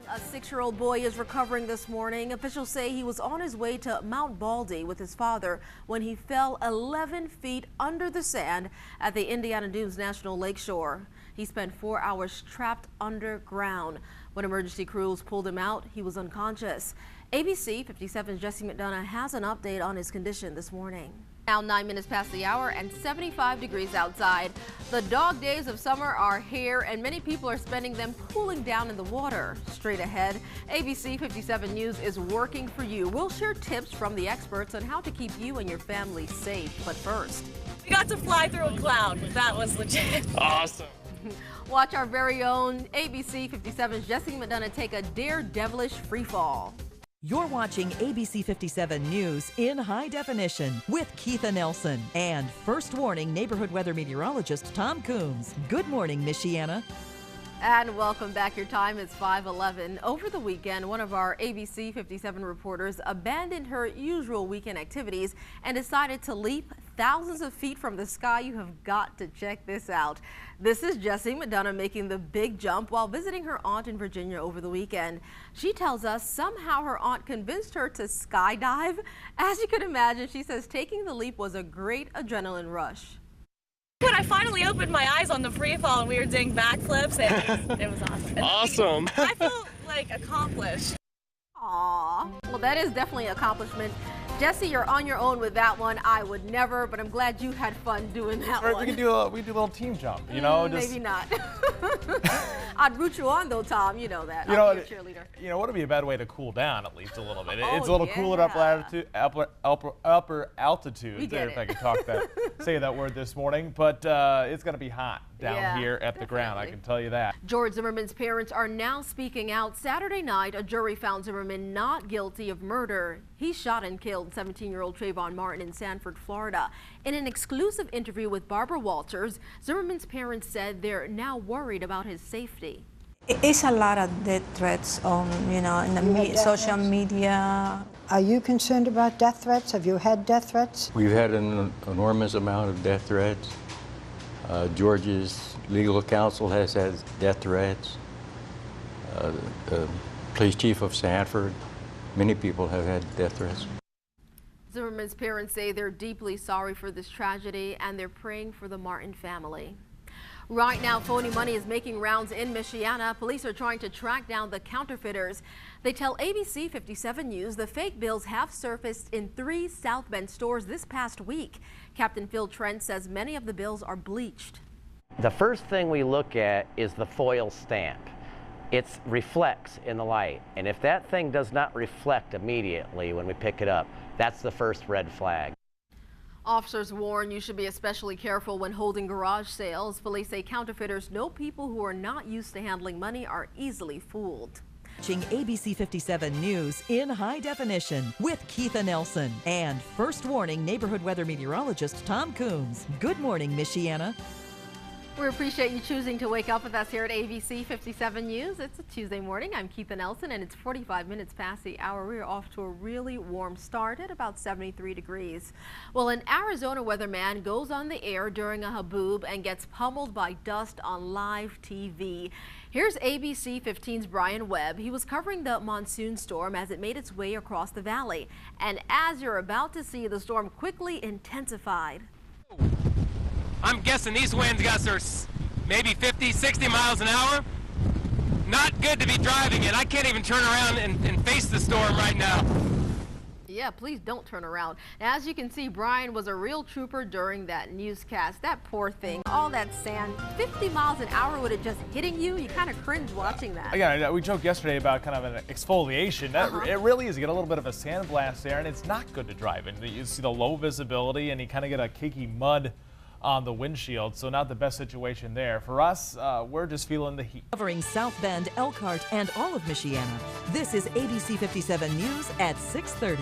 A 6-year-old boy is recovering this morning. Officials say he was on his way to Mount Baldy with his father when he fell 11 feet under the sand at the Indiana Dunes National Lakeshore. He spent 4 hours trapped underground. When emergency crews pulled him out, he was unconscious. ABC 57's Jesse McDonough has an update on his condition this morning. Now 9 minutes past the hour and 75 degrees outside. The dog days of summer are here and many people are spending them cooling down in the water. Straight ahead, ABC 57 News is working for you. We'll share tips from the experts on how to keep you and your family safe. But first, we got to fly through a cloud. That was legit. Awesome. Watch our very own ABC 57's Jesse McDonough take a daredevilish free fall. You're watching ABC 57 News in high definition with Keitha Nelson and First Warning neighborhood weather meteorologist Tom Coombs. Good morning, Michiana. And welcome back. Your time is 5:11. Over the weekend, one of our ABC 57 reporters abandoned her usual weekend activities and decided to leap thousands of feet from the sky. You have got to check this out. This is Jesse McDonough making the big jump while visiting her aunt in Virginia over the weekend. She tells us somehow her aunt convinced her to skydive. As you can imagine, she says taking the leap was a great adrenaline rush. When I finally opened my eyes on the free fall and we were doing backflips, it was awesome. Awesome. I felt like accomplished. Aw, well, that is definitely an accomplishment. Jesse, you're on your own with that one. I would never, but I'm glad you had fun doing that one. We could do a little team jump, you know? Maybe not. I'd root you on though, Tom. You know that. You know, I'll be a cheerleader. You know, wouldn't be a bad way to cool down at least a little bit. Oh, It's a little yeah. cooler upper altitude. We get if it. I could talk that, say that word this morning, but it's going to be hot down here at the ground. I can tell you that. George Zimmerman's parents are now speaking out. Saturday night, a jury found Zimmerman not guilty of murder. He shot and killed 17-year-old Trayvon Martin in Sanford, Florida. In an exclusive interview with Barbara Walters, Zimmerman's parents said they're now worried about his safety. It's a lot of death threats on, in the social media. Are you concerned about death threats? Have you had death threats? We've had an enormous amount of death threats. George's legal counsel has had death threats. The police chief of Sanford, many people have had death threats. Zimmerman's parents say they're deeply sorry for this tragedy and they're praying for the Martin family. Right now, phony money is making rounds in Michiana. Police are trying to track down the counterfeiters. They tell ABC 57 News the fake bills have surfaced in 3 South Bend stores this past week. Captain Phil Trent says many of the bills are bleached. The first thing we look at is the foil stamp. It reflects in the light, and if that thing does not reflect immediately when we pick it up, that's the first red flag. Officers warn you should be especially careful when holding garage sales. Police say counterfeiters know people who are not used to handling money are easily fooled. Watching ABC 57 News in high definition with Keitha Nelson and First Warning neighborhood weather meteorologist Tom Coombs. Good morning, Michiana. We appreciate you choosing to wake up with us here at ABC 57 News. It's a Tuesday morning. I'm Keitha Nelson, and it's 45 minutes past the hour. We're off to a really warm start at about 73 degrees. Well, an Arizona weatherman goes on the air during a haboob and gets pummeled by dust on live TV. Here's ABC 15's Brian Webb. He was covering the monsoon storm as it made its way across the valley. And as you're about to see, the storm quickly intensified. I'm guessing these wind gusts are maybe 50, 60 miles an hour. Not good to be driving it. I can't even turn around and face the storm right now. Yeah, please don't turn around. As you can see, Brian was a real trooper during that newscast. That poor thing, all that sand, 50 miles an hour with it just hitting you. You kind of cringe watching that. Again, we joked yesterday about kind of an exfoliation. It really is. You get a little bit of a sandblast there, and it's not good to drive in. You see the low visibility, and you kind of get a cakey mud on the windshield, so not the best situation there. For us, we're just feeling the heat. Covering South Bend, Elkhart, and all of Michiana. This is ABC 57 News at 6:30.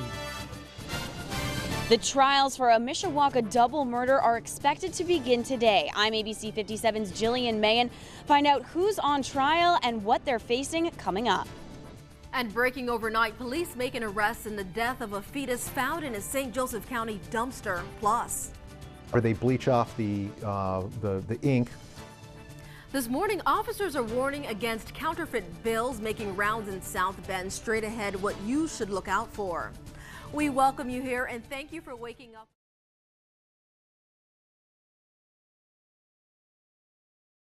The trials for a Mishawaka double murder are expected to begin today. I'm ABC 57's Jillian Mahan. Find out who's on trial and what they're facing coming up. And breaking overnight, police make an arrest in the death of a fetus found in a St. Joseph County dumpster. Plus, or they bleach off the ink. This morning, officers are warning against counterfeit bills making rounds in South Bend. Straight ahead, what you should look out for. We welcome you here and thank you for waking up.